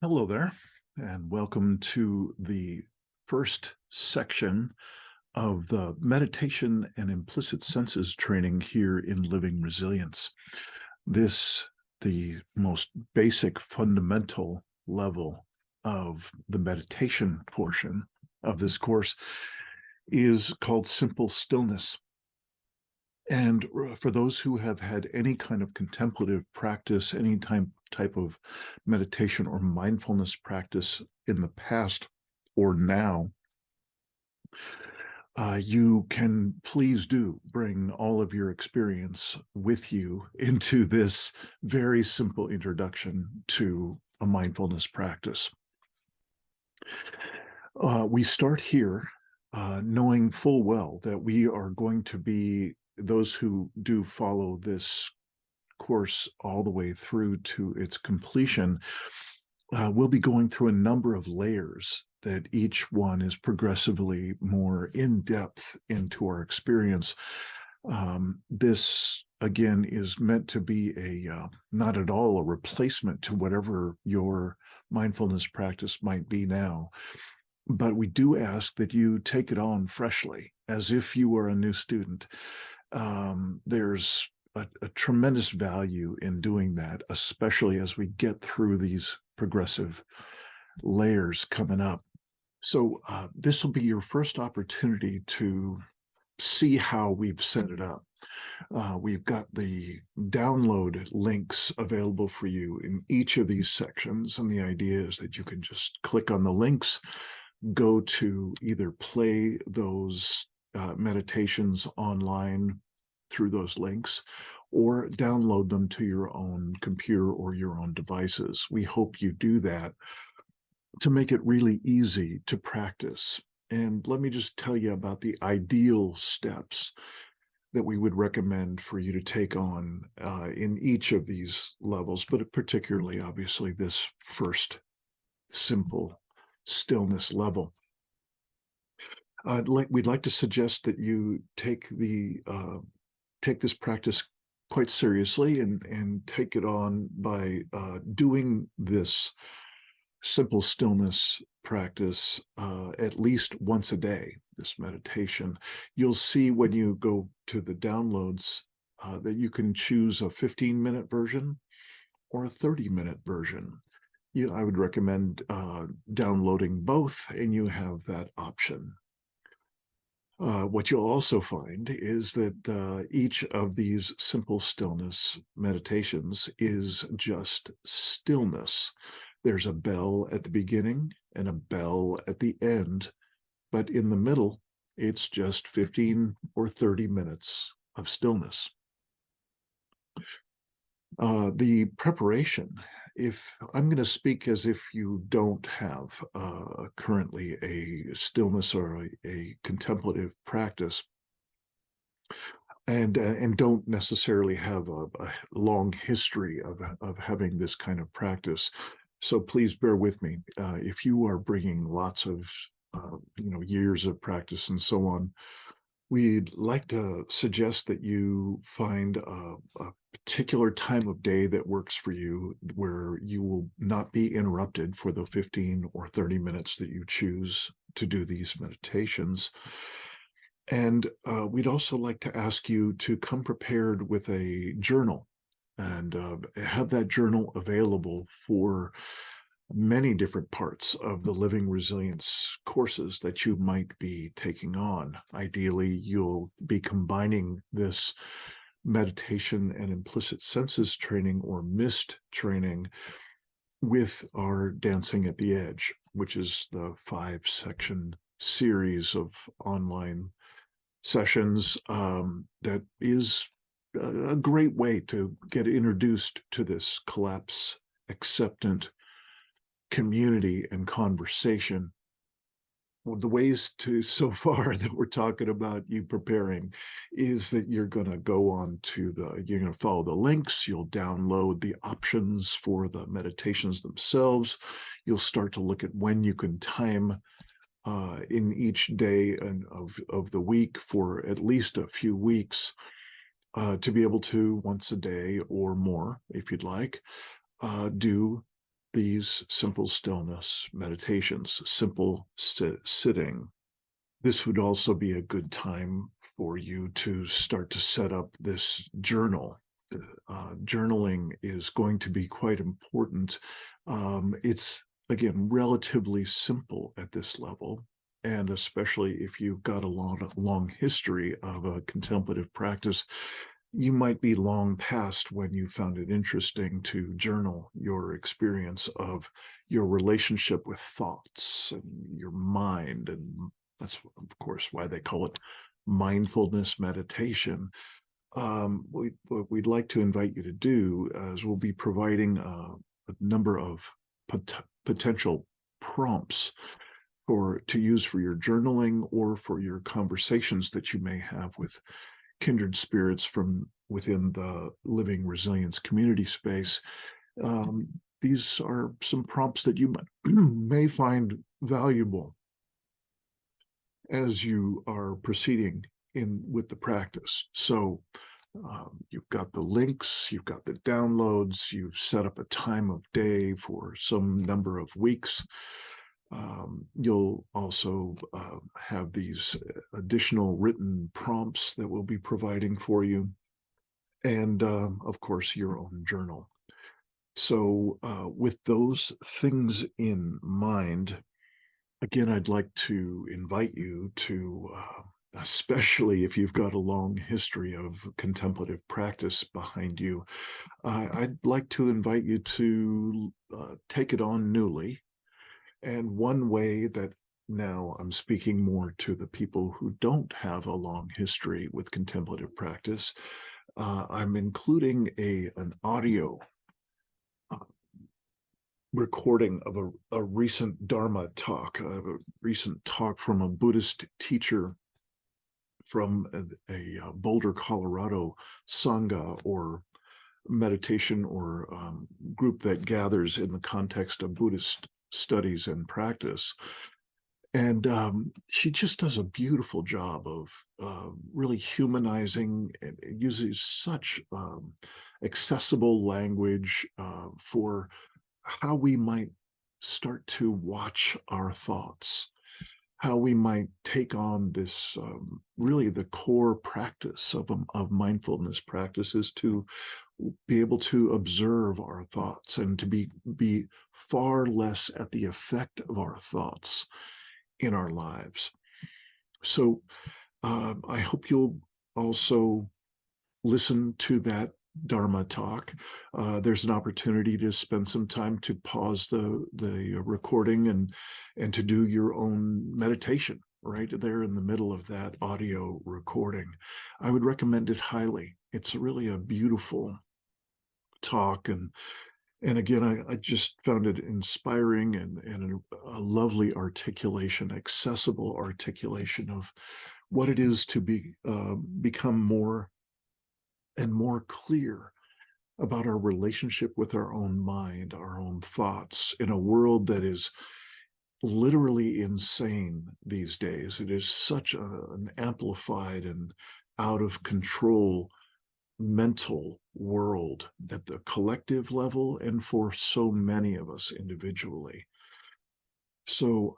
Hello there, and welcome to the first section of the meditation and implicit senses training here in Living Resilience. This, the most basic fundamental level of the meditation portion of this course, is called simple stillness. And for those who have had any kind of contemplative practice, any type of meditation or mindfulness practice in the past or now, you can please do bring all of your experience with you into this very simple introduction to a mindfulness practice. We start here knowing full well that we are going to be those who do follow this course all the way through to its completion. We'll be going through a number of layers that each one is progressively more in depth into our experience. This, again, is meant to be not at all a replacement to whatever your mindfulness practice might be now. But we do ask that you take it on freshly, as if you were a new student. There's a tremendous value in doing that, especially as we get through these progressive layers coming up. So this will be your first opportunity to see how we've set it up. We've got the download links available for you in each of these sections, and the idea is that you can just click on the links, go to either play those meditations online through those links, or download them to your own computer or your own devices. We hope you do that to make it really easy to practice. And let me just tell you about the ideal steps that we would recommend for you to take on in each of these levels, but particularly, obviously, this first simple stillness level. We'd like to suggest that you take this practice quite seriously and take it on by doing this simple stillness practice at least once a day, this meditation. You'll see when you go to the downloads that you can choose a 15-minute version or a 30-minute version. I would recommend downloading both, and you have that option. What you'll also find is that each of these simple stillness meditations is just stillness. There's a bell at the beginning and a bell at the end, but in the middle, it's just 15 or 30 minutes of stillness. The preparation, if I'm going to speak as if you don't have currently a stillness or a contemplative practice, and don't necessarily have a long history of having this kind of practice. So please bear with me. If you are bringing lots of years of practice and so on, we'd like to suggest that you find a particular time of day that works for you, where you will not be interrupted for the 15 or 30 minutes that you choose to do these meditations. And we'd also like to ask you to come prepared with a journal and have that journal available for many different parts of the Living Resilience courses that you might be taking on. Ideally, you'll be combining this meditation and implicit senses training, or MIST training, with our Dancing at the Edge, which is the 5-section series of online sessions that is a great way to get introduced to this collapse acceptant community and conversation. Well, the ways to so far that we're talking about you preparing is that you're going to you're going to follow the links. You'll download the options for the meditations themselves. You'll start to look at when you can time in each day of the week for at least a few weeks to be able to, once a day or more, if you'd like, do these simple stillness meditations, simple sitting. This would also be a good time for you to start to set up this journal. Journaling is going to be quite important. It's, again, relatively simple at this level. And especially if you've got a long history of a contemplative practice, you might be long past when you found it interesting to journal your experience of your relationship with thoughts and your mind. And that's, of course, why they call it mindfulness meditation. What we'd like to invite you to do is we'll be providing a number of potential prompts to use for your journaling or for your conversations that you may have with kindred spirits from within the living resilience community space. Um, these are some prompts that you may find valuable as you are proceeding in with the practice. So you've got the links, you've got the downloads, you've set up a time of day for some number of weeks. You'll also have these additional written prompts that we'll be providing for you. And of course, your own journal. So with those things in mind, again, I'd like to invite you to, especially if you've got a long history of contemplative practice behind you, I'd like to invite you to take it on newly. And one way that now I'm speaking more to the people who don't have a long history with contemplative practice, I'm including an audio uh, recording of a recent Dharma talk, a recent talk from a Buddhist teacher from a Boulder, Colorado Sangha or meditation or group that gathers in the context of Buddhist studies and practice. And she just does a beautiful job of really humanizing and uses such accessible language for how we might start to watch our thoughts, how we might take on this really the core practice of mindfulness practices to be able to observe our thoughts and to be far less at the effect of our thoughts in our lives. So I hope you'll also listen to that Dharma talk. There's an opportunity to spend some time to pause the recording and to do your own meditation right there in the middle of that audio recording. I would recommend it highly. It's really a beautiful talk, and again, I just found it inspiring and a lovely articulation, accessible articulation of what it is to become more and more clear about our relationship with our own mind, our own thoughts in a world that is literally insane these days. It is such an amplified and out of control mental world at the collective level and for so many of us individually. So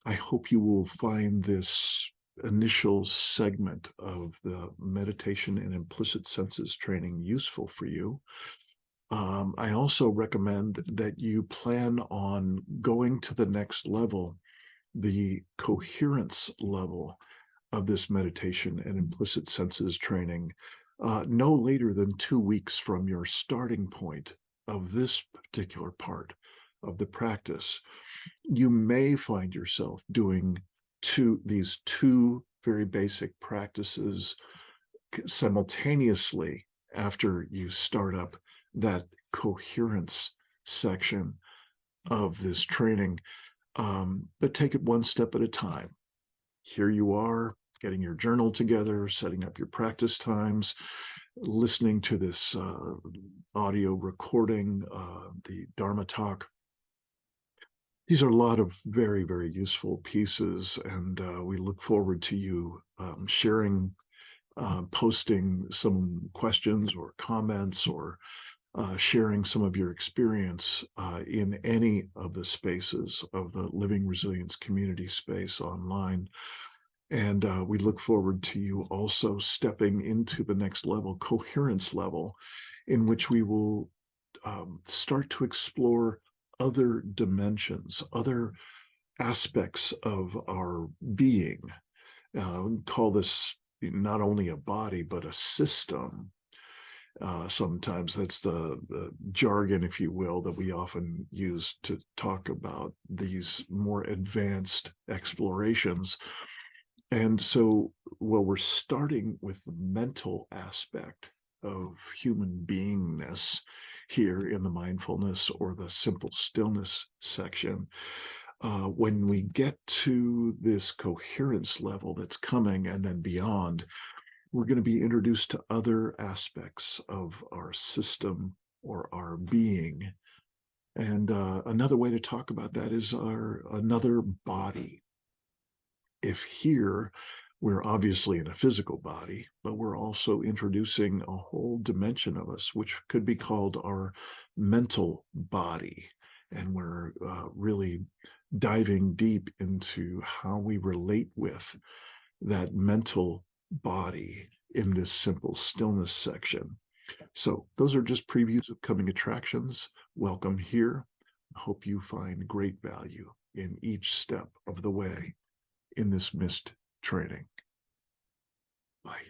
I hope you will find this initial segment of the meditation and implicit senses training useful for you. I also recommend that you plan on going to the next level, the coherence level of this meditation and implicit senses training, no later than 2 weeks from your starting point of this particular part of the practice. You may find yourself doing these two very basic practices simultaneously after you start up that coherence section of this training, but take it one step at a time. Here you are, getting your journal together, setting up your practice times, listening to this audio recording, the Dharma talk. These are a lot of very, very useful pieces, and we look forward to you sharing, posting some questions or comments or sharing some of your experience in any of the spaces of the Living Resilience community space online. And we look forward to you also stepping into the next level, coherence level, in which we will start to explore other dimensions, other aspects of our being. Call this not only a body, but a system. Sometimes that's the jargon, if you will, that we often use to talk about these more advanced explorations. And so, well, we're starting with the mental aspect of human beingness here in the mindfulness or the simple stillness section. When we get to this coherence level that's coming and then beyond, we're going to be introduced to other aspects of our system or our being. And another way to talk about that is our another body. If here we're obviously in a physical body, but we're also introducing a whole dimension of us, which could be called our mental body. And we're really diving deep into how we relate with that mental body in this simple stillness section. So those are just previews of coming attractions. Welcome here. I hope you find great value in each step of the way in this mist training. Bye.